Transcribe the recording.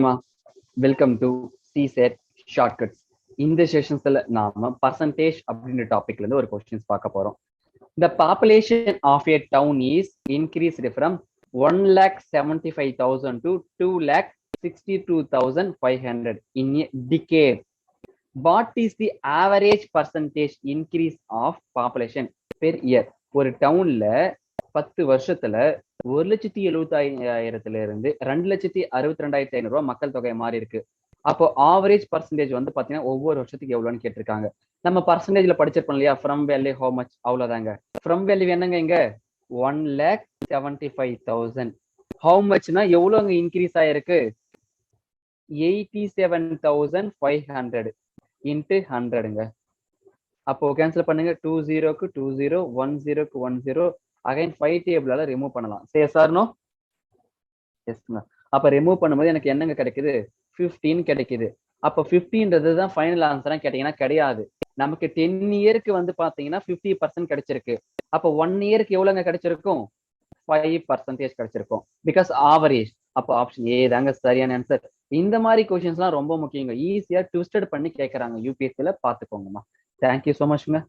ஹாய்மா, welcome to சிசெட் shortcuts. இந்த செஷன்ஸ்ல நாம percentage அப்படின்ற டாபிக்ல இருந்து ஒரு கொஸ்டின்ஸ் பார்க்க போறோம். The population of a town is increased from 1,75,000 to 2,62,500 in a decade. What is the average percentage increase of population per year? ஒரு டவுன்ல 10 வருஷத்துல 1,75,000 இருந்து 2,62,500 ரூபாய் மக்கள் தொகை மாறி இருக்கு. அப்போ ஆவரேஜ் பர்சன்டேஜ் வந்து பாத்தீங்கன்னா ஒவ்வொரு வருஷத்துக்கு எவ்வளவுன்னு கேட்டிருக்காங்க. நம்ம பர்சன்டேஜ்ல படிச்சிருப்போம் இல்லையா, ஃப்ரம் வேல்யூ ஹவு மச், அவ்வளவுதாங்க. ஃப்ரம் வேல்யூ என்னங்க இங்க 1,75,000. ஹவு மச்னா எவ்வளவு இன்க்ரீஸ் ஆயிருக்கு? 87,500 இன்ட்டு 100ங்க. அப்போ கேன்சல் பண்ணுங்க. 20க்கு 20, 10க்கு 10, அகைன் 5 டேபிளால ரிமூவ் பண்ணலாம். Yes or no? எஸ்ங்க. அப்ப ரிமூவ் பண்ணும்போது எனக்கு என்னங்க கிடைக்குது? 15 கிடைக்குது. அப்ப 15ன்றது தான் ஃபைனல் ஆன்சரா கேட்டீங்கன்னா கிடையாது. நமக்கு 10 இயருக்கு வந்து பாத்தீங்கன்னா 50% கிடைச்சிருக்கு. அப்ப 1 இயருக்கு எவ்வளவுங்க கிடைச்சிருக்கும்? 5% கிடைச்சிருக்கும். Because average. அப்ப ஆப்ஷன் ஏ தாங்க சரியான ஆன்சர். இந்த மாதிரி கொஸ்டின்ஸ் எல்லாம் ரொம்ப முக்கியங்க. ஈஸியா ட்விஸ்டட் பண்ணி கேட்கறாங்க யூபிஎஸ்சில, பாத்துக்கோங்கம்மா. Thank you so மச்ங்க.